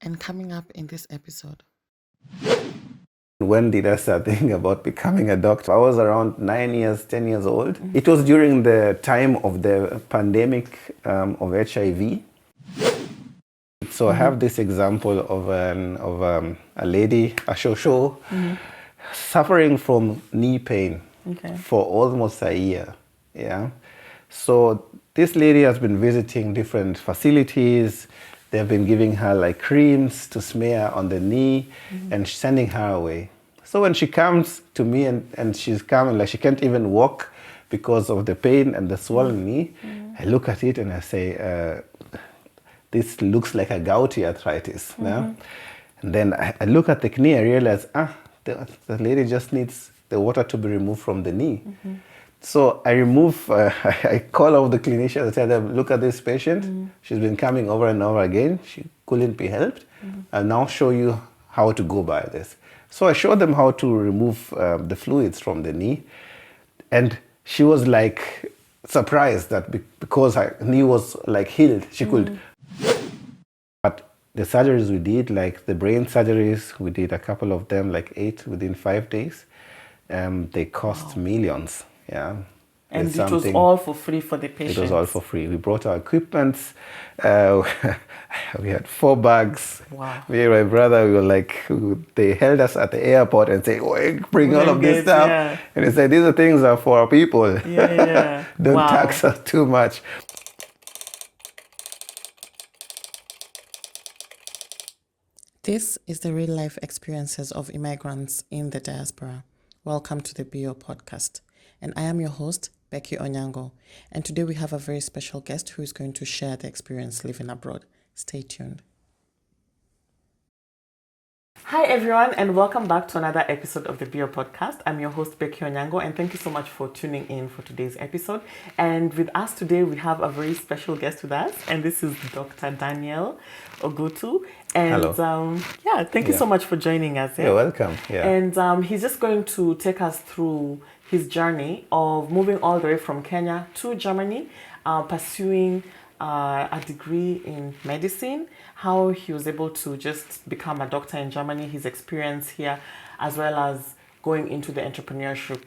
And coming up in this episode. When did I start thinking about becoming a doctor? I was around 9 years, 10 years old. It was during the time of the pandemic of HIV. So I have this example of a lady, a shosho, suffering from knee pain for almost a year. Yeah. So this lady has been visiting different facilities. They've been giving her like creams to smear on the knee and sending her away. So when she comes to me and she's coming, like she can't even walk because of the pain and the swollen knee, I look at it and I say, this looks like a gouty arthritis. Yeah? And then I look at the knee, I realize, the lady just needs the water to be removed from the knee. So I I call over the clinician and tell them, look at this patient. She's been coming over and over again. She couldn't be helped. I'll now show you how to go by this. So I showed them how to remove the fluids from the knee. And she was like surprised that because her knee was like healed, she could. But the surgeries we did, like the brain surgeries, we did a couple of them, like 8 within 5 days. They cost millions. Yeah. And it was all for free for the patients? It was all for free. We brought our equipment. We had 4 bags. Wow. Me and my brother, we were like, they held us at the airport and say, oh, bring all of this stuff. Yeah. And they said, these are things are for our people. Yeah. Don't tax us too much. This is the real life experiences of immigrants in the diaspora. Welcome to the BO podcast. And I am your host, Becky Onyango. And today we have a very special guest who is going to share the experience living abroad. Stay tuned. Hi everyone, and welcome back to another episode of the BO podcast. I'm your host, Becky Onyango, and thank you so much for tuning in for today's episode. And with us today, we have a very special guest with us, and this is Dr. Daniel Ogutu. And hello. Thank you so much for joining us. You're welcome. Yeah. And he's just going to take us through his journey of moving all the way from Kenya to Germany, pursuing a degree in medicine, how he was able to just become a doctor in Germany, his experience here, as well as going into the entrepreneurship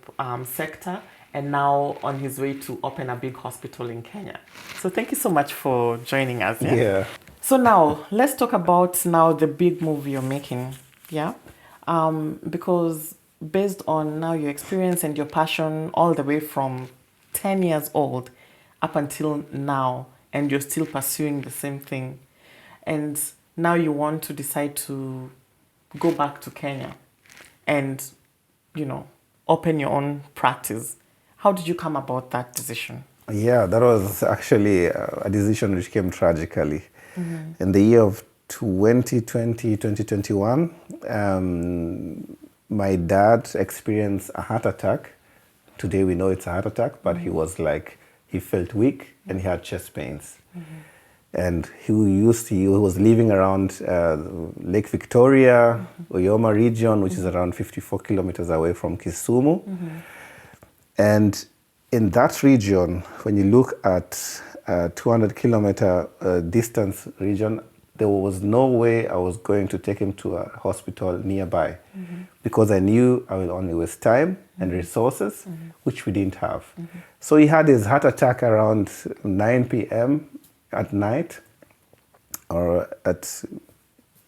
sector, and now on his way to open a big hospital in Kenya. So thank you so much for joining us. Yeah. So now let's talk about the big move you're making. Yeah. Because based on now your experience and your passion all the way from 10 years old up until now, and you're still pursuing the same thing. And now you want to decide to go back to Kenya and, open your own practice. How did you come about that decision? Yeah, that was actually a decision which came tragically. In the year of 2021, my dad experienced a heart attack. Today we know it's a heart attack, but he was like, he felt weak and he had chest pains. And he was living around Lake Victoria, Oyoma region, which is around 54 kilometers away from Kisumu. And in that region, when you look at 200 kilometer distance region, there was no way I was going to take him to a hospital nearby because I knew I would only waste time and resources, which we didn't have. So he had his heart attack around 9 p.m. at night, or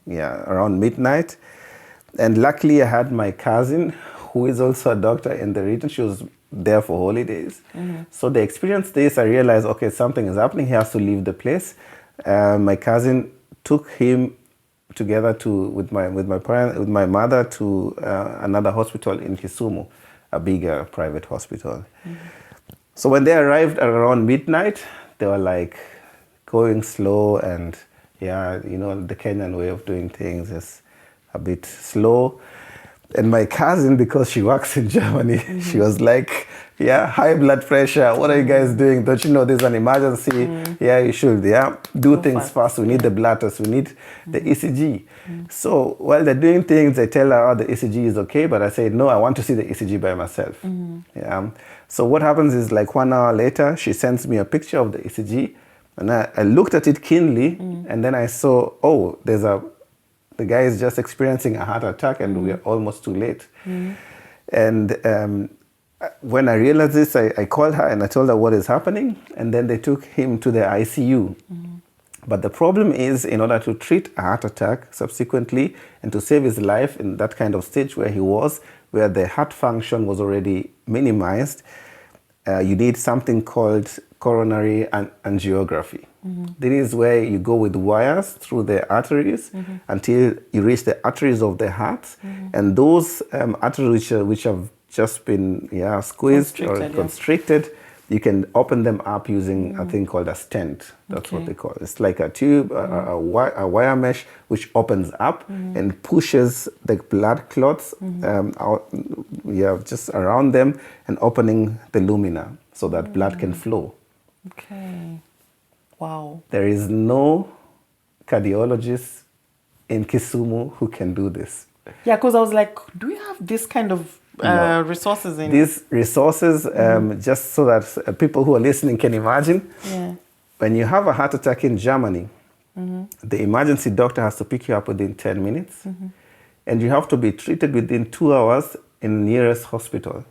around midnight. And luckily I had my cousin, who is also a doctor in the region. She was there for holidays. So they experienced this. I realized, okay, something is happening. He has to leave the place. My cousin took him together with my mother to another hospital in Kisumu, a bigger private hospital. So when they arrived around midnight, they were like going slow, and the Kenyan way of doing things is a bit slow. And my cousin, because she works in Germany, she was like, high blood pressure. What are you guys doing? Don't you know there's an emergency? Yeah, you should. Yeah, do things fast. We need the blood test. We need the ECG. So while they're doing things, I tell her, the ECG is okay. But I say, no, I want to see the ECG by myself. Yeah. So what happens is, like 1 hour later, she sends me a picture of the ECG. And I looked at it keenly. And then I saw, there's a the guy is just experiencing a heart attack and we are almost too late. And when I realized this, I called her and I told her what is happening. And then they took him to the ICU. But the problem is, in order to treat a heart attack subsequently and to save his life in that kind of stage where he was, where the heart function was already minimized, you need something called coronary angiography. This is where you go with wires through the arteries until you reach the arteries of the heart. And those arteries which have just been squeezed or constricted, you can open them up using a thing called a stent. That's what they call it. It's like a tube, a wire mesh, which opens up and pushes the blood clots out, just around them and opening the lumina so that blood can flow. Okay. Wow. There is no cardiologist in Kisumu who can do this. Yeah, because I was like, do we have this kind of resources in these resources? Just so that people who are listening can imagine. When you have a heart attack in Germany, the emergency doctor has to pick you up within 10 minutes and you have to be treated within 2 hours in the nearest hospital.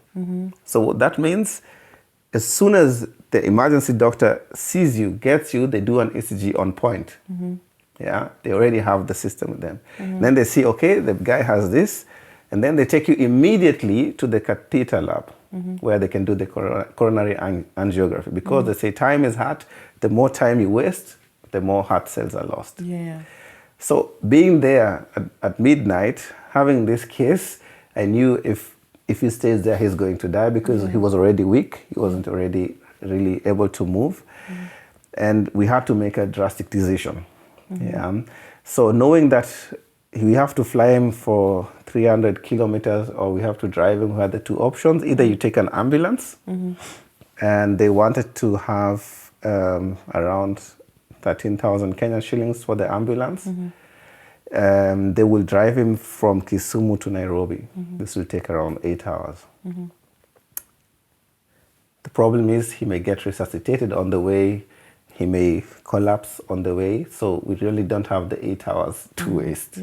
So that means as soon as the emergency doctor sees you, gets you, they do an ECG on point. They already have the system with them. Then they see, okay, the guy has this. And then they take you immediately to the catheter lab where they can do the coronary angiography. Because they say time is heart, the more time you waste, the more heart cells are lost. So being there at midnight, having this case, I knew if he stays there, he's going to die because he was already weak. He wasn't already really able to move. And we had to make a drastic decision. So knowing that we have to fly him for 300 kilometers or we have to drive him, we had the two options. Either you take an ambulance, and they wanted to have around 13,000 Kenyan shillings for the ambulance. They will drive him from Kisumu to Nairobi. This will take around 8 hours. The problem is he may get resuscitated on the way. He may collapse on the way. So we really don't have the 8 hours to waste.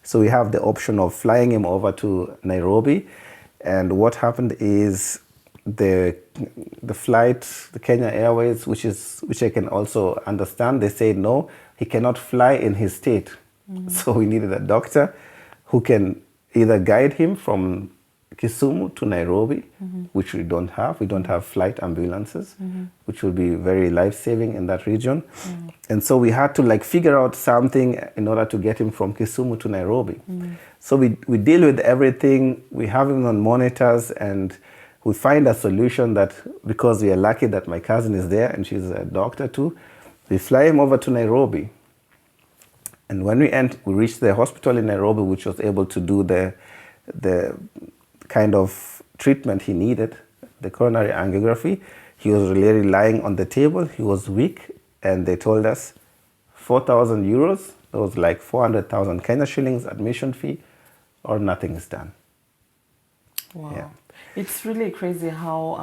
So we have the option of flying him over to Nairobi. And what happened is the flight, the Kenya Airways, which I can also understand, they said no, he cannot fly in his state. So we needed a doctor who can either guide him from Kisumu to Nairobi, which we don't have. We don't have flight ambulances, which will be very life-saving in that region. And so we had to figure out something in order to get him from Kisumu to Nairobi. So we deal with everything. We have him on monitors and we find a solution that, because we are lucky that my cousin is there and she's a doctor too, we fly him over to Nairobi. And when we reached the hospital in Nairobi, which was able to do the kind of treatment he needed, the coronary angiography. He was really lying on the table. He was weak. And they told us 4,000 euros, that was like 400,000 Kenya shillings admission fee, or nothing is done. Wow. It's really crazy how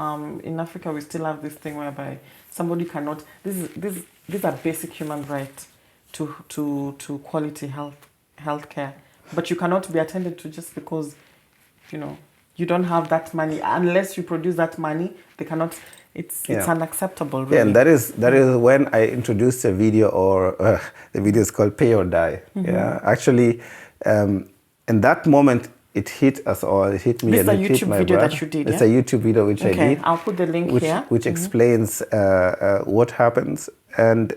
in Africa we still have this thing whereby somebody cannot, these are basic human rights to quality healthcare. But you cannot be attended to just because, you don't have that money. Unless you produce that money, they cannot. It's unacceptable, really. Yeah, and that is when I introduced a video, or the video is called Pay or Die. Actually, in that moment, it hit us all. It hit me. This is and a it hit YouTube my video brother. that you did. It's a YouTube video which I did. I'll put the link here. Which explains what happens. And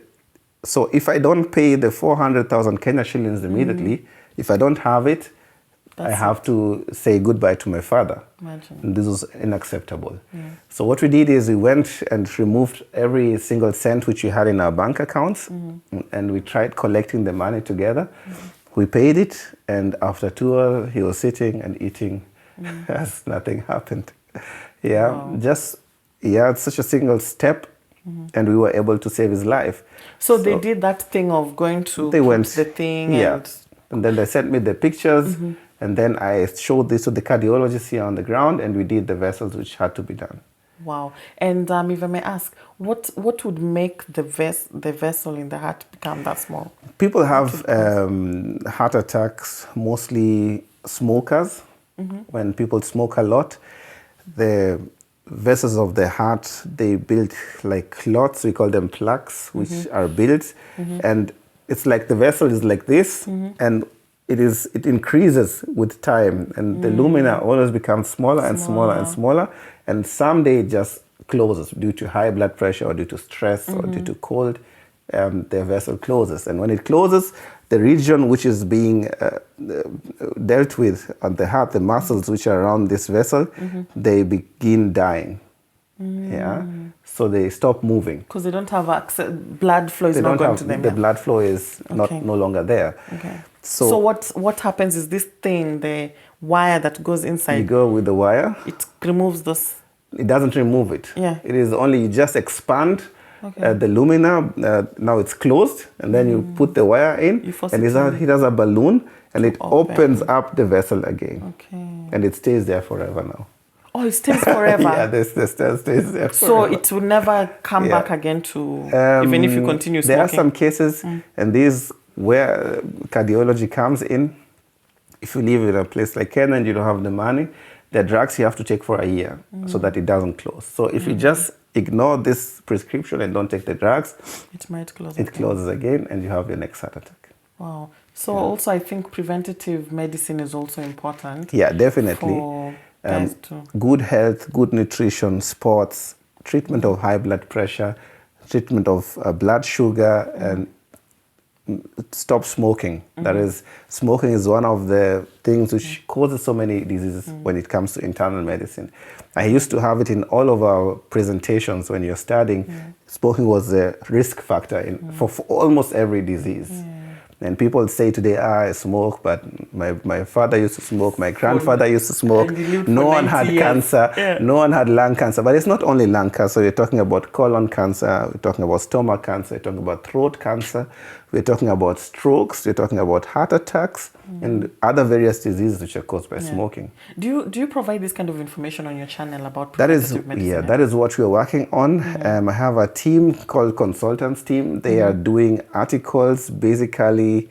so if I don't pay the 400,000 Kenya shillings immediately, if I don't have it, I have to say goodbye to my father. Imagine. And this was unacceptable. So what we did is we went and removed every single cent which we had in our bank accounts, and we tried collecting the money together. We paid it, and after 2 hours, he was sitting and eating as nothing happened. It's such a single step, and we were able to save his life. So they did that thing of going to the thing, and then they sent me the pictures, and then I showed this to the cardiologist here on the ground, and we did the vessels which had to be done. Wow. And if I may ask, what would make the vessel in the heart become that small? People have heart attacks, mostly smokers. When people smoke a lot, the vessels of the heart, they build like clots, we call them plaques, which are built. And it's like the vessel is like this, and it increases with time, and the lumina always becomes smaller and smaller and smaller, and someday it just closes due to high blood pressure or due to stress or due to cold. The vessel closes, and when it closes, the region which is being dealt with on the heart, the muscles which are around this vessel, they begin dying. Yeah, so they stop moving because they don't have access. Blood flow is they not don't going have to them. the blood flow is Okay. no longer there. Okay. So, So what happens is this thing, the wire that goes you inside, go with the wire. it removes this. It doesn't remove it. Yeah. It is only you just expand Okay. the lumina. Now it's closed, and then you put the wire in, You force and it it has a balloon, and it open. opens up the vessel again, Okay. and it stays there forever now. Oh, it stays forever. Yeah, this stays there forever. So it will never come Yeah. back again to, even if you continue smoking. There are some cases, and these where cardiology comes in. If you live in a place like Kenya and you don't have the money, the drugs you have to take for a year so that it doesn't close. So if you just ignore this prescription and don't take the drugs, It might close. it closes again and you have your next heart attack. Wow. So also I think preventative medicine is also important. Yeah, definitely. For guys to. Good health, good nutrition, sports, treatment of high blood pressure, treatment of blood sugar, and stop smoking. That is, smoking is one of the things which causes so many diseases when it comes to internal medicine. I used to have it in all of our presentations when you're studying. Smoking was a risk factor for almost every disease. And people say today, I smoke, but my father used to smoke, my grandfather used to smoke, And he lived no for one 90 had years. cancer, Yeah. no one had lung cancer. But it's not only lung cancer, we're talking about colon cancer, we're talking about stomach cancer, we're talking about throat cancer, we're talking about strokes, we're talking about heart attacks, and other various diseases which are caused by smoking. Do you provide this kind of information on your channel about That is, preventative medicine? yeah, that is what we're working on. I have a team called consultants team. They are doing articles basically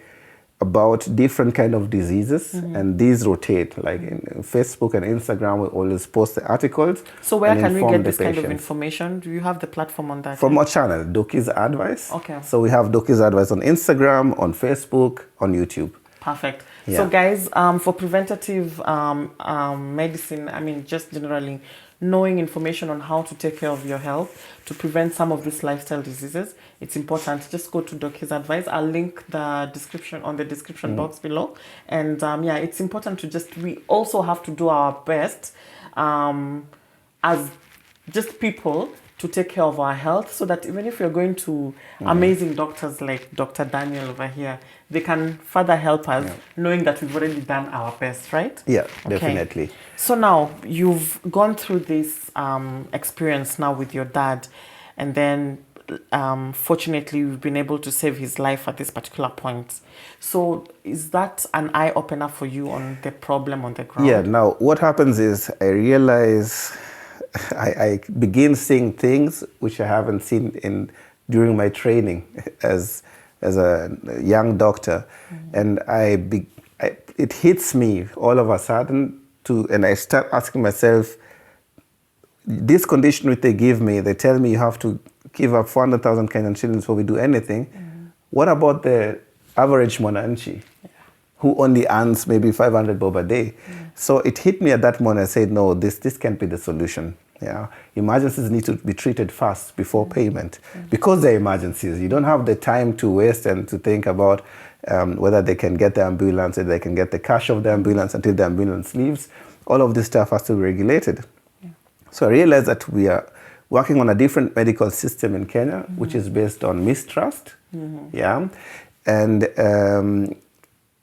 about different kind of diseases, and these rotate. Like in Facebook and Instagram, we always post the articles. So where and can we inform get the this kind of patients. information? Do you have the platform on that? From our channel, Dokis Advice. Okay. So we have Dokis Advice on Instagram, on Facebook, on YouTube. Perfect. Yeah. So guys, for preventative medicine, I mean, just generally knowing information on how to take care of your health to prevent some of these lifestyle diseases, it's important. Just go to Doki's Advice. I'll link the description on the description box below. And yeah, it's important to we also have to do our best as just people to take care of our health, so that even if you're going to amazing doctors like Dr. Daniel over here, they can further help us, knowing that we've already done our best, right? Yeah, definitely. So now you've gone through this experience now with your dad, and then fortunately you've been able to save his life at this particular point. So is that an eye opener for you on the problem on the ground? Yeah, now what happens is I realize I begin seeing things which I haven't seen during my training as a young doctor, and it hits me all of a sudden and I start asking myself, this condition which they give me, they tell me you have to give up 400,000 Kenyan shillings before we do anything. What about the average Mwananchi who only earns maybe 500 bob a day? So it hit me at that moment. I said, no, this can't be the solution. Yeah, emergencies need to be treated fast before payment, because they're emergencies. You don't have the time to waste and to think about whether they can get the ambulance, whether they can get the cash of the ambulance until the ambulance leaves. All of this stuff has to be regulated. So I realized that we are working on a different medical system in Kenya, which is based on mistrust. Yeah, and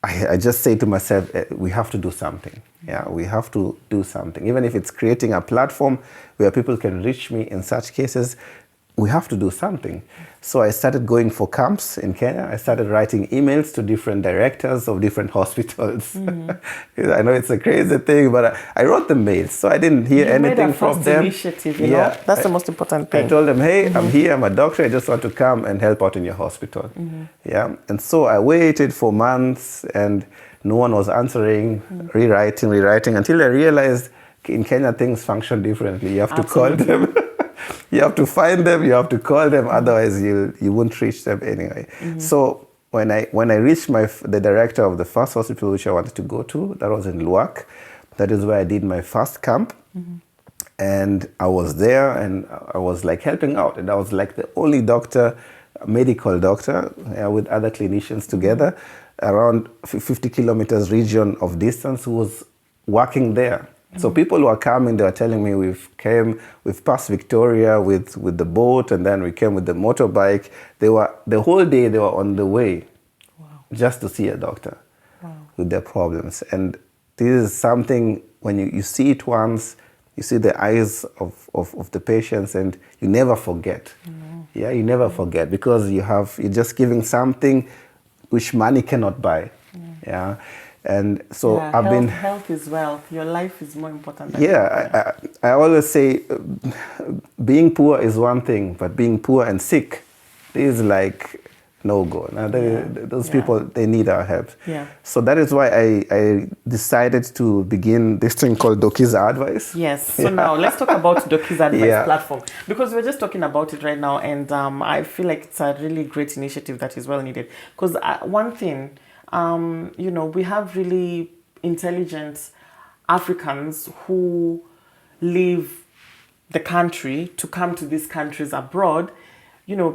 I just say to myself, we have to do something. Yeah, we have to do something. Even if it's creating a platform where people can reach me in such cases, we have to do something. So I started going for camps in Kenya. I started writing emails to different directors of different hospitals. I know it's a crazy thing, but I wrote them mails. So I didn't hear anything from them. Initiative, you know? That's the most important thing. I told them, hey, I'm here, I'm a doctor. I just want to come and help out in your hospital. Yeah. And so I waited for months and no one was answering, rewriting, until I realized in Kenya things function differently. You have to call them. You have to find them, you have to call them, otherwise you won't reach them anyway. So when I reached the director of the first hospital which I wanted to go to, that was in Luak. That is where I did my first camp. And I was there and I was like helping out. And I was like the only doctor, medical doctor, with other clinicians together, around 50 kilometers region of distance, who was working there. So people who are coming, they were telling me we've passed Victoria with the boat, and then we came with the motorbike. The whole day they were on the way just to see a doctor with their problems. And this is something, when you see it once, you see the eyes of the patients and you never forget. Yeah, you never forget, because you're just giving something which money cannot buy. Yeah. And so I've been... Health is wealth. Your life is more important than I always say being poor is one thing, but being poor and sick is like no go. Now, those people, they need our help. Yeah. So that is why I decided to begin this thing called Dokis Advice. Yes. So now let's talk about Dokis Advice platform, because we're just talking about it right now, and I feel like it's a really great initiative that is well needed. Because one thing... we have really intelligent Africans who leave the country to come to these countries abroad.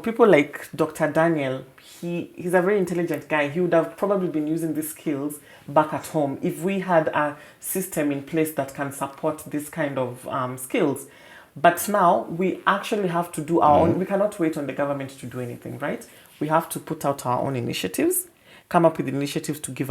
People like Dr. Daniel, he's a very intelligent guy. He would have probably been using these skills back at home if we had a system in place that can support this kind of skills. But now we actually have to do our own. We cannot wait on the government to do anything, right? We have to put out our own initiatives, come up with initiatives to give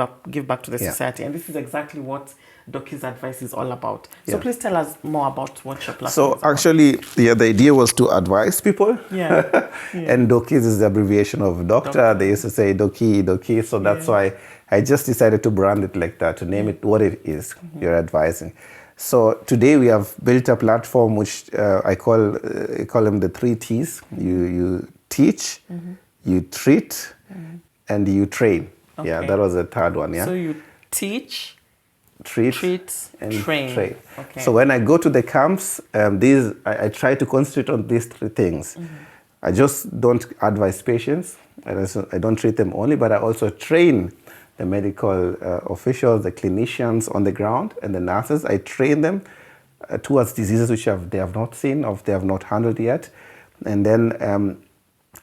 back to the society. And this is exactly what Dokis Advice is all about. So please tell us more about what your platform is So about. actually, the idea was to advise people. And Dokis is the abbreviation of doctor. They used to say Doki. So that's why I just decided to brand it like that, to name it what it is you're advising. So today we have built a platform which I call them the 3 T's. You teach, you treat, and you train. Okay. Yeah, that was the third one. Yeah. So you teach, treat and train. Okay. So when I go to the camps, I try to concentrate on these 3 things. I just don't advise patients. I don't treat them only, but I also train the medical officials, the clinicians on the ground, and the nurses. I train them towards diseases which they have not seen or they have not handled yet. And then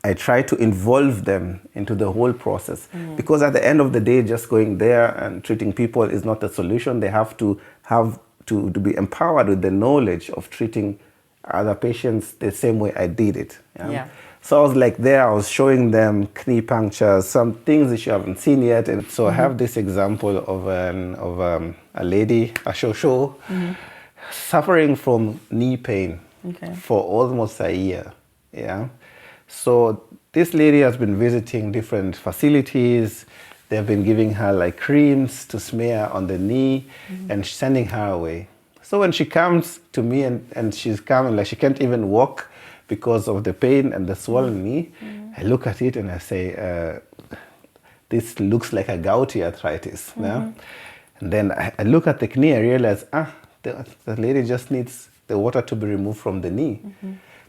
I try to involve them into the whole process, because at the end of the day, just going there and treating people is not the solution. They have to be empowered with the knowledge of treating other patients the same way I did it. So I was like there, I was showing them knee punctures, some things that you haven't seen yet. And so I have this example of a lady, a shosho, suffering from knee pain for almost a year. Yeah. So this lady has been visiting different facilities. They've been giving her like creams to smear on the knee and sending her away. So when she comes to me and she's coming, like she can't even walk because of the pain and the swollen knee, I look at it and I say, this looks like a gouty arthritis. Yeah? And then I look at the knee, I realize, the lady just needs the water to be removed from the knee.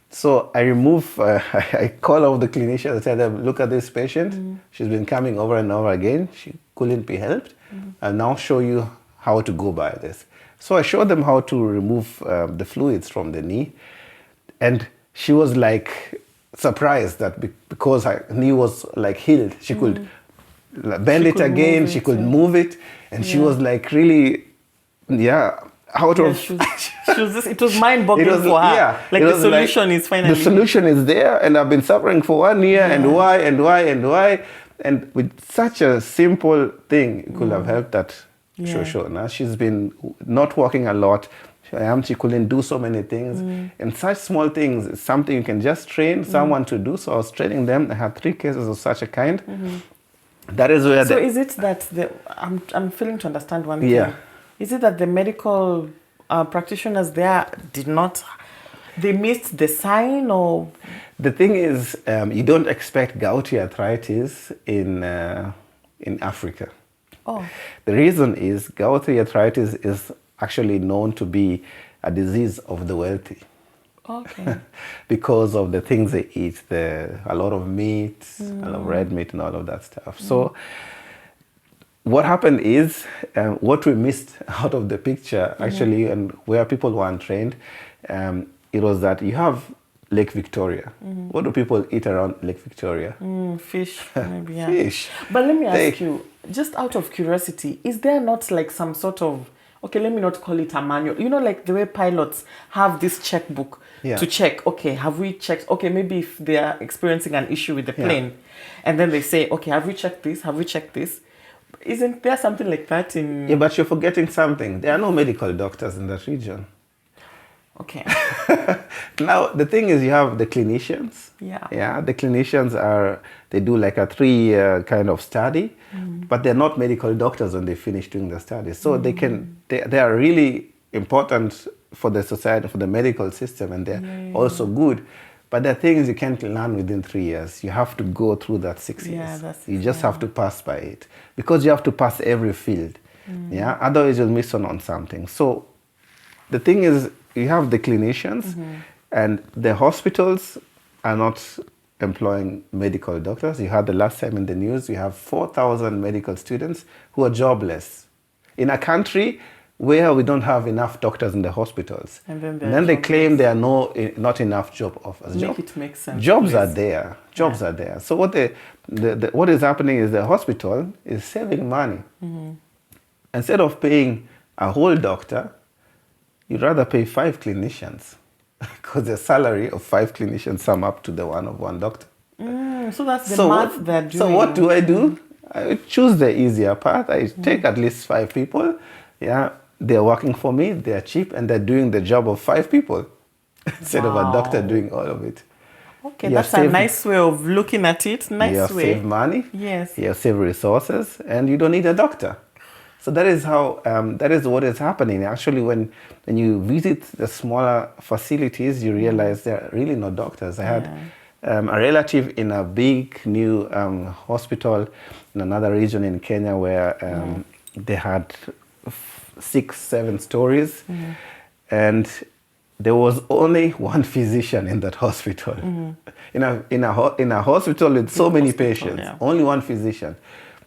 So I I call all the clinicians and tell them, look at this patient. She's been coming over and over again. She couldn't be helped. I'll now show you how to go by this. So I showed them how to remove the fluids from the knee. And she was like surprised that because her knee was like healed, she could bend it again, she could move it. And she was like really, it was mind-boggling for her. Like the solution is finally... The solution is there, and I've been suffering for 1 year, and why. And with such a simple thing, it could have helped that shosho. Now she's been not walking a lot. She couldn't do so many things. And such small things is something you can just train someone to do. So I was training them. I had 3 cases of such a kind. That is where So is it that I'm failing to understand one Yeah. thing. Is it that the medical practitioners there they missed the sign, or? The thing is, you don't expect gouty arthritis in Africa. Oh, The reason is gouty arthritis is actually known to be a disease of the wealthy okay. because of the things they eat, a lot of meat, a lot of red meat and all of that stuff. So what happened is, what we missed out of the picture actually, and where people weren't trained, it was that you have Lake Victoria. What do people eat around Lake Victoria? Fish, maybe, yeah. Fish. But let me ask you, just out of curiosity, is there not like some sort of, okay, let me not call it a manual, you know, like the way pilots have this checkbook Yeah. to check, okay, have we checked, okay, maybe if they are experiencing an issue with the plane, and then they say, okay, have we checked this, have we checked this? Isn't there something like that in... Yeah, but you're forgetting something. There are no medical doctors in that region. Okay. Now, the thing is, you have the clinicians. Yeah. Yeah, the clinicians they do like a 3-year kind of study, but they're not medical doctors when they finish doing the study. So they are really important for the society, for the medical system, and they're also good. But the thing is, you can't learn within 3 years. You have to go through that 6 years. You just have to pass by it, because you have to pass every field. Yeah, otherwise you'll miss on something. So the thing is, you have the clinicians, and the hospitals are not employing medical doctors. You had the last time in the news, you have 4,000 medical students who are jobless in a country where we don't have enough doctors in the hospitals. And then they claim there are not enough job offers. Make it make sense. Jobs are there. Jobs are there. So what is happening is the hospital is saving money. Instead of paying a whole doctor, you'd rather pay 5 clinicians, because the salary of 5 clinicians sum up to the one of one doctor. So that's the math they're doing. So what do? I choose the easier path. I take at least 5 people. Yeah, they're working for me, they're cheap, and they're doing the job of 5 people instead of a doctor doing all of it. Okay, that's a nice way of looking at it. Nice way. You save money. Yes. You save resources, and you don't need a doctor. So that is how, that is what is happening. Actually, when you visit the smaller facilities, you realize they're really not doctors. I had a relative in a big new hospital in another region in Kenya where they had 6, 7 stories, and there was only one physician in that hospital. In a hospital with so many patients, only one physician.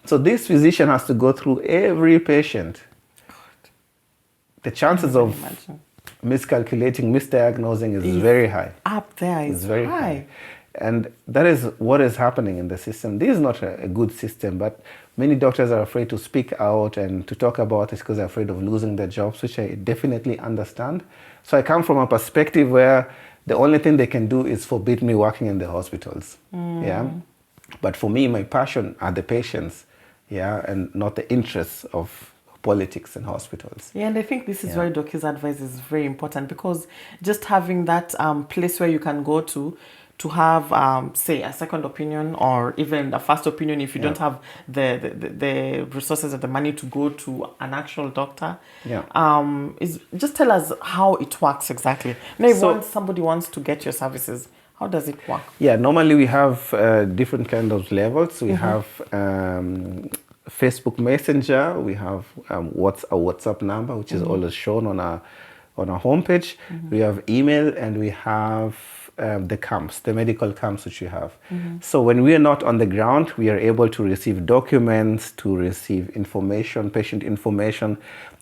So this physician has to go through every patient. The chances of miscalculating, misdiagnosing is very high. Up there is very high. And that is what is happening in the system. This is not a good system, but many doctors are afraid to speak out and to talk about it because they're afraid of losing their jobs, which I definitely understand. So I come from a perspective where the only thing they can do is forbid me working in the hospitals. Yeah. But for me, my passion are the patients, and not the interests of politics and hospitals. Yeah, and I think this is why Doki's advice is very important, because just having that place where you can go to have, say, a second opinion or even a first opinion if you don't have the resources or the money to go to an actual doctor. Is just tell us how it works exactly. Now, if somebody wants to get your services, how does it work? Yeah, normally we have different kind of levels. We have Facebook Messenger. We have a WhatsApp number, which is always shown on our homepage. We have email, and we have the camps, the medical camps which we have. So when we are not on the ground, we are able to receive documents, to receive information, patient information,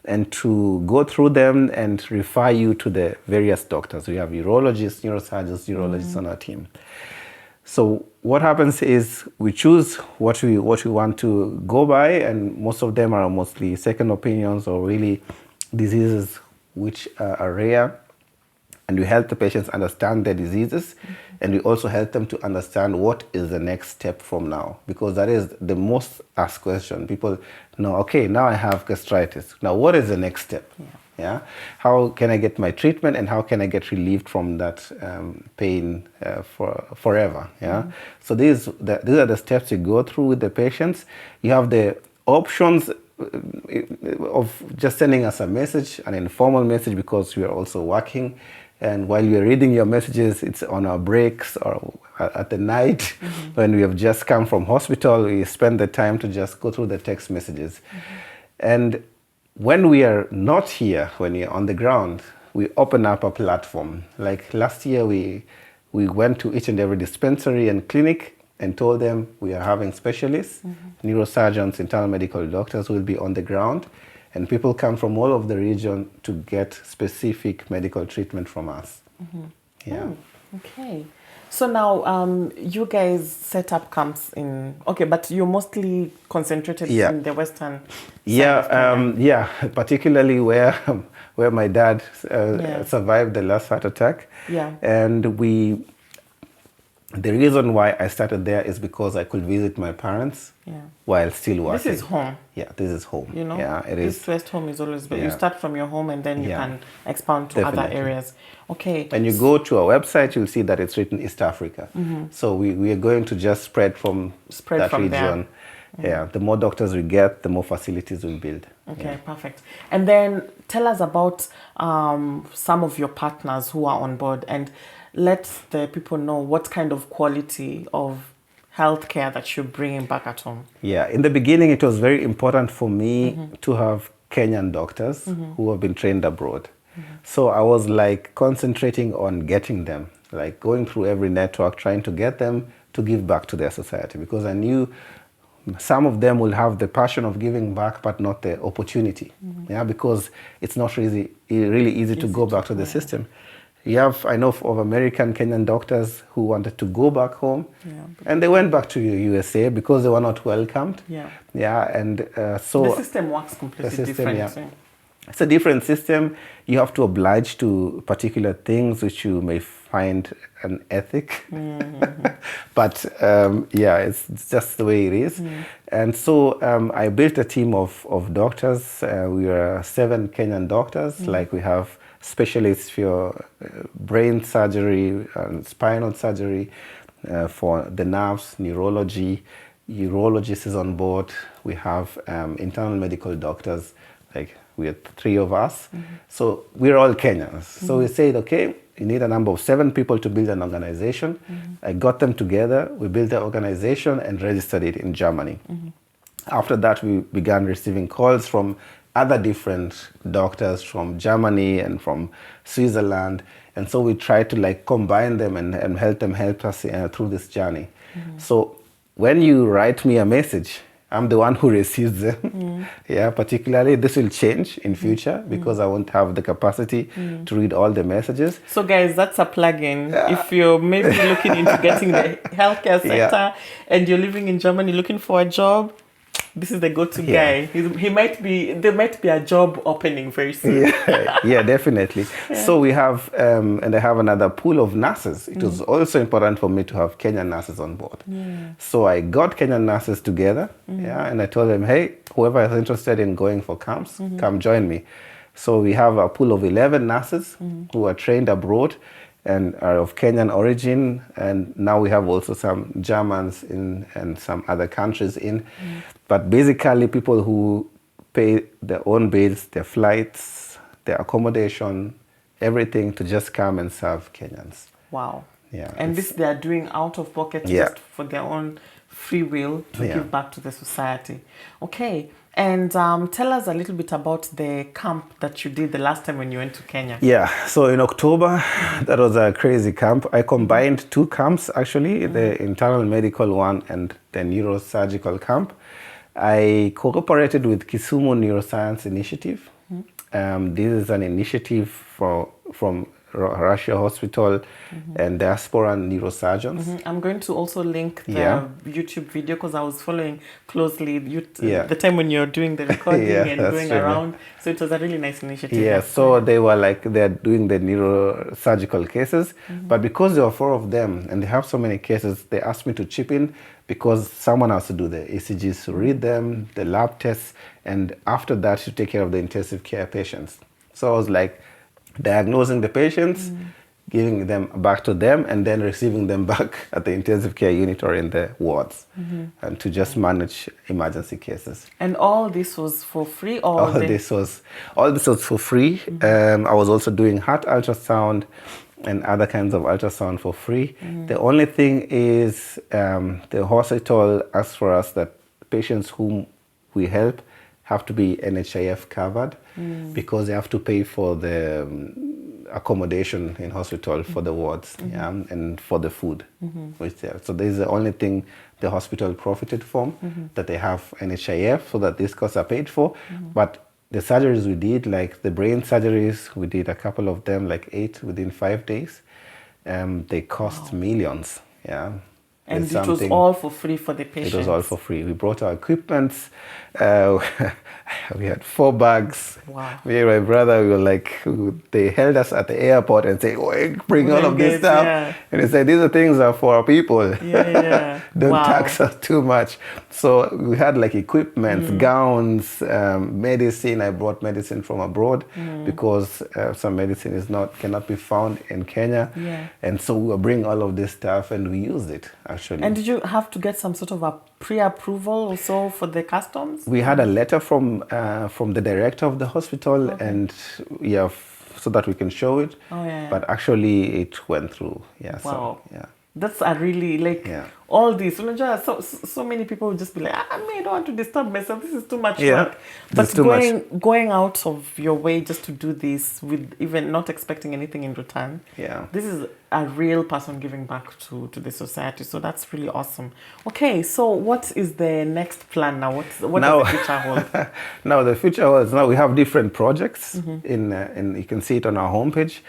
and to go through them and refer you to the various doctors. We have urologists, neurosurgeons, urologists on our team. So what happens is we choose what we want to go by, and most of them are mostly second opinions or really diseases which are rare. And we help the patients understand their diseases, and we also help them to understand what is the next step from now, because that is the most asked question. People know, okay, now I have gastritis. Now, what is the next step? Yeah, how can I get my treatment, and how can I get relieved from that pain forever? Yeah, so these are the steps you go through with the patients. You have the options of just sending us a message, an informal message, because we are also working. And while you're reading your messages, it's on our breaks or at the night when we have just come from hospital, we spend the time to just go through the text messages. And when we are not here, when you're on the ground, we open up a platform. Like last year, we went to each and every dispensary and clinic and told them we are having specialists, neurosurgeons, internal medical doctors who will be on the ground. And people come from all over the region to get specific medical treatment from us. Yeah. Okay. So now you guys set up camps in, okay, but you're mostly concentrated in the Western side. Yeah, particularly where my dad survived the last heart attack. Yeah. And the reason why I started there is because I could visit my parents while still working. This is home. Yeah, this is home. You know, yeah, it is. East West home is always better. You start from your home and then you can expand to other areas. Okay. And you go to our website, you'll see that it's written East Africa. So we are going to just spread from that region. Yeah, the more doctors we get, the more facilities we build. Okay, perfect. And then tell us about some of your partners who are on board, and let the people know what kind of quality of healthcare that you're bringing back at home. Yeah, in the beginning, it was very important for me to have Kenyan doctors who have been trained abroad. So I was like concentrating on getting them, like going through every network, trying to get them to give back to their society, because I knew some of them will have the passion of giving back, but not the opportunity. Yeah, because it's not really easy to go back to the system. I know of American Kenyan doctors who wanted to go back home, and they went back to USA because they were not welcomed. And so the system works completely different. It's a different system. You have to oblige to particular things which you may find unethic. But it's just the way it is. And so I built a team of doctors. We are 7 Kenyan doctors. Like we have specialists for brain surgery and spinal surgery, for the nerves, neurology. Urologist is on board. We have internal medical doctors, like we are 3 of us. So we're all Kenyans. So we said, okay, you need a number of 7 people to build an organization. I got them together. We built the organization and registered it in Germany. After that, we began receiving calls from other different doctors from Germany and from Switzerland. And so we tried to like combine them and help us through this journey. So when you write me a message, I'm the one who receives them. Particularly this will change in future because I won't have the capacity to read all the messages. So guys, that's a plug-in. If you're maybe looking into getting the healthcare sector and you're living in Germany looking for a job, this is the go-to guy. There might be a job opening very soon. Definitely. So we have, and I have another pool of nurses. It was also important for me to have Kenyan nurses on board. So I got Kenyan nurses together, and I told them, hey, whoever is interested in going for camps, come join me. So we have a pool of 11 nurses who are trained abroad and are of Kenyan origin, and now we have also some Germans and some other countries in. But basically people who pay their own bills, their flights, their accommodation, everything to just come and serve Kenyans. Wow. And this they are doing out of pocket just for their own free will to give back to the society. Okay. And tell us a little bit about the camp that you did the last time when you went to Kenya. So in October, that was a crazy camp. I combined 2 camps actually, the internal medical one and the neurosurgical camp. I cooperated with Kisumu Neuroscience Initiative. This is an initiative from Russia Hospital and diaspora neurosurgeons. I'm going to also link the YouTube video because I was following closely the time when you're doing the recording and going around. So it was a really nice initiative. So they were like, they're doing the neurosurgical cases, but because there were 4 of them and they have so many cases, they asked me to chip in because someone has to do the ECGs to read them, the lab tests, and after that to take care of the intensive care patients. So I was like diagnosing the patients, giving them back to them, and then receiving them back at the intensive care unit or in the wards, and to just manage emergency cases. And all this was for free, or All this was for free. I was also doing heart ultrasound and other kinds of ultrasound for free. The only thing is the hospital asked for us that patients whom we help have to be NHIF covered because they have to pay for the accommodation in hospital for the wards and for the food. So this is the only thing the hospital profited from, that they have NHIF so that these costs are paid for. But the surgeries we did, like the brain surgeries, we did a couple of them, like 8 within 5 days. They cost millions. Yeah. And It's it was something- all for free for the patients. It was all for free. We brought our equipment. We had 4 bags. Wow. Me and my brother, we were like, they held us at the airport and said, oh, bring all of this stuff. Yeah. And they said, these are things are for our people. Yeah. Don't Wow. tax us too much. So we had like equipment, gowns, medicine. I brought medicine from abroad because some medicine cannot be found in Kenya. Yeah. And so we were bringing all of this stuff and we used it actually. And did you have to get some sort of a pre-approval also for the customs? We had a letter from the director of the hospital, and so that we can show it. Oh, yeah. But actually, it went through. Yeah. Wow. So, yeah. That's a really all this. So many people would just be like, I don't want to disturb myself. This is too much work. But going out of your way just to do this with even not expecting anything in return. Yeah. This is a real person giving back to the society. So that's really awesome. Okay, so what is the next plan now? What does the future hold? Now the future holds. Now we have different projects in you can see it on our homepage.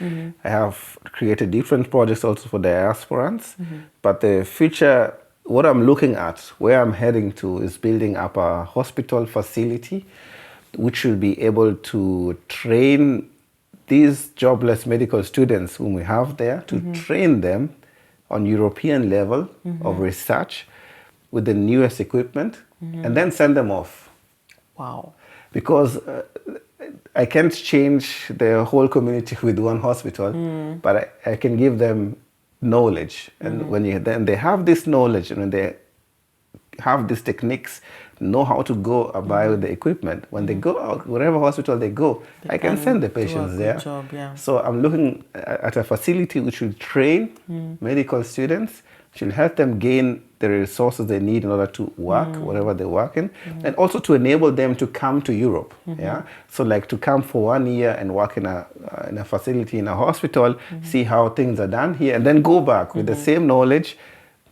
I have created different projects also for diasporans. But the future, what I'm looking at, where I'm heading to, is building up a hospital facility which will be able to train these jobless medical students whom we have there, to train them on European level of research with the newest equipment, and then send them off. Wow. Because I can't change the whole community with one hospital, but I can give them knowledge. And then they have this knowledge, and when they have these techniques, know how to go about with the equipment, when they go out, wherever hospital they go, I can send the patients there. Job, yeah. So I'm looking at a facility which will train medical students, which will help them gain the resources they need in order to work wherever they work in, and also to enable them to come to Europe. Yeah, so like to come for 1 year and work in a facility in a hospital, see how things are done here, and then go back with the same knowledge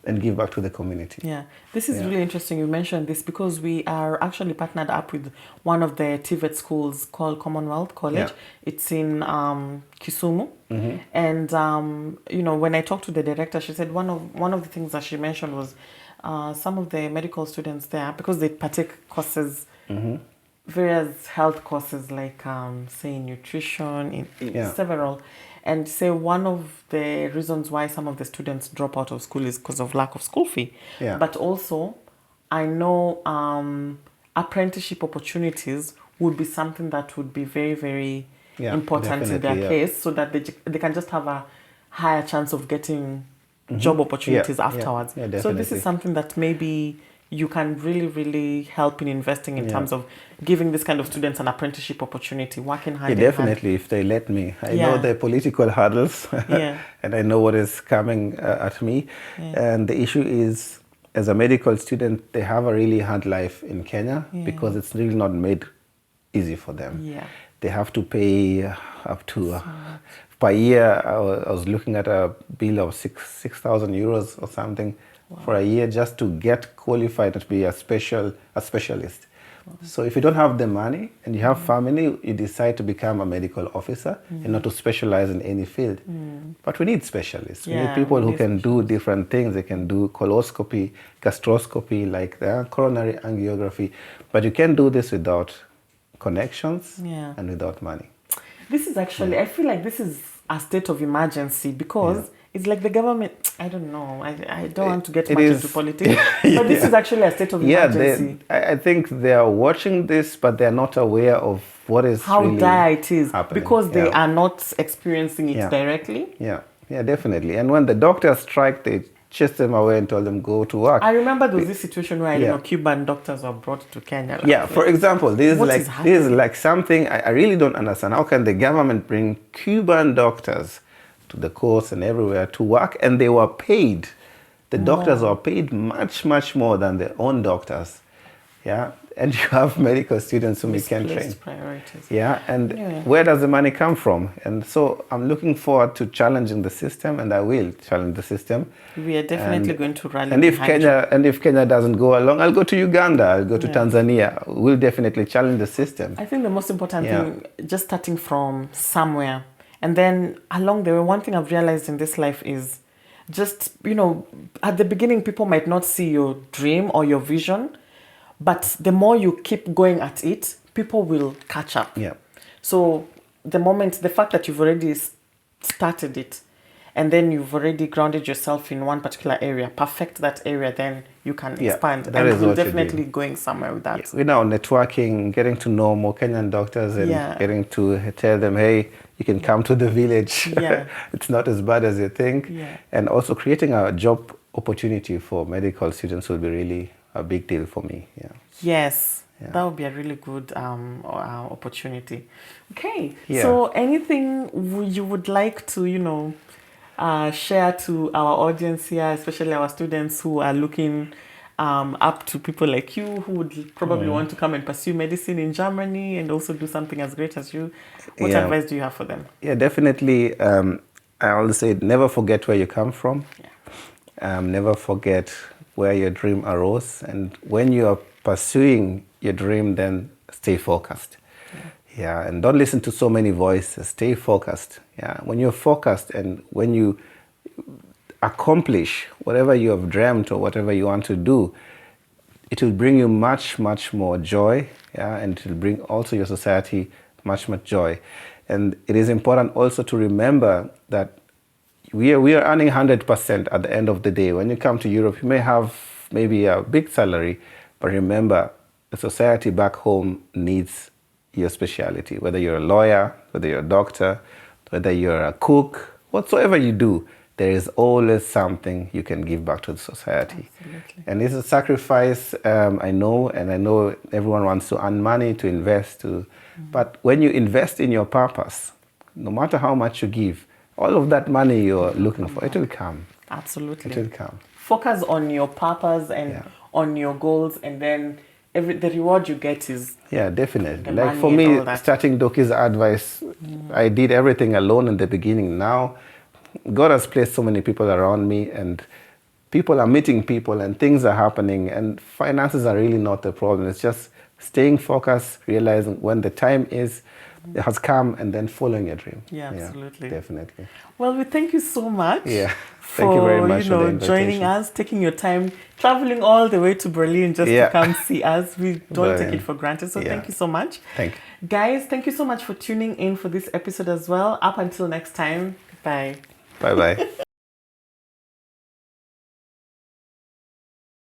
and give back to the community. Yeah, this is really interesting you mentioned this, because we are actually partnered up with one of the TVET schools called Commonwealth College. It's in Kisumu. And when I talked to the director, she said one of the things that she mentioned was some of the medical students there, because they partake courses, various health courses like say nutrition, in several. And say one of the reasons why some of the students drop out of school is because of lack of school fee. Yeah. But also, I know apprenticeship opportunities would be something that would be very, very important in their case, so that they can just have a higher chance of getting job opportunities afterwards. Yeah, so this is something that maybe you can really, really help in investing in terms of giving this kind of students an apprenticeship opportunity, working hand in hand. Definitely, if they let me. I know the political hurdles, and I know what is coming at me. And the issue is, as a medical student, they have a really hard life in Kenya because it's really not made easy for them. They have to pay up to per year. I was looking at a bill of 6,000 euros or something. Wow. For a year, just to get qualified to be a specialist. Wow. So if you don't have the money and you have family, you decide to become a medical officer and not to specialize in any field. But we need specialists. We need people who can do different things. They can do coloscopy, gastroscopy, like the coronary angiography. But you can't do this without connections and without money. This is actually, I feel like this is a state of emergency, because it's like the government, I don't know. I don't want to get It much is- into politics, but this is actually a state of emergency. I think they are watching this, but they're not aware of what is How really dire it is happening. because they Yeah. are not experiencing it Yeah. directly. Yeah, definitely. And when the doctors strike, they chased them away and told them go to work. I remember there was this situation where Yeah. Cuban doctors were brought to Kenya. Yeah, for example, this What is is like something I really don't understand. How can the government bring Cuban doctors to the courts and everywhere to work, and they were paid? The doctors were paid much more than their own doctors. Yeah, and you have medical students whom you can train. Misplaced priorities. Yeah, and Yeah. where does the money come from? And so I'm looking forward to challenging the system, and I will challenge the system. We are definitely going to rally And if behind Kenya doesn't go along, I'll go to Uganda. I'll go to Yeah. Tanzania. We'll definitely challenge the system. I think the most important Yeah. thing, just starting from somewhere, and then along the way, one thing I've realized in this life is just, at the beginning, people might not see your dream or your vision, but the more you keep going at it, people will catch up. Yeah. So the fact that you've already started it, and then you've already grounded yourself in one particular area, perfect that area, then you can Yeah, expand. that And is you're what you definitely do. going somewhere with that. We're now networking, getting to know more Kenyan doctors, and Yeah. getting to tell them, hey, you can come to the village. Yeah. It's not as bad as you think. Yeah. And also creating a job opportunity for medical students will be really a big deal for me. Yeah. Yes, Yeah. that would be a really good opportunity. Okay, Yeah. so anything you would like to, share to our audience here, especially our students who are looking up to people like you who would probably want to come and pursue medicine in Germany and also do something as great as you? What Yeah. advice do you have for them? Yeah, definitely. I always say never forget where you come from. Never forget where your dream arose. And when you are pursuing your dream, then stay focused. Yeah, and don't listen to so many voices. Stay focused. Yeah, when you're focused and when you accomplish whatever you have dreamt or whatever you want to do, it will bring you much more joy. Yeah, and it will bring also your society much joy. And it is important also to remember that we are earning 100% at the end of the day. When you come to Europe, you may have maybe a big salary, but remember, the society back home needs your specialty. Whether you're a lawyer, whether you're a doctor, whether you're a cook, whatsoever you do, there is always something you can give back to the society. Absolutely. And it's a sacrifice, I know, and I know everyone wants to earn money, to invest, but when you invest in your purpose, no matter how much you give, all of that money you're looking for, it will come. Absolutely. It will come. Focus on your purpose and on your goals, and then the reward you get is Yeah, definitely. the Like money for and me, all that. starting Doki's advice, I did everything alone in the beginning. Now, God has placed so many people around me, and people are meeting people, and things are happening, and finances are really not the problem. It's just staying focused, realizing when the time has come, and then following your dream. Yeah, absolutely. Definitely. Well, we thank you so much. Yeah. For, Thank you very much for the joining invitation. us, taking your time, traveling all the way to Berlin just to come see us. We don't take it for granted. So thank you so much. Thank you. Guys, thank you so much for tuning in for this episode as well. Up until next time, bye. Bye-bye.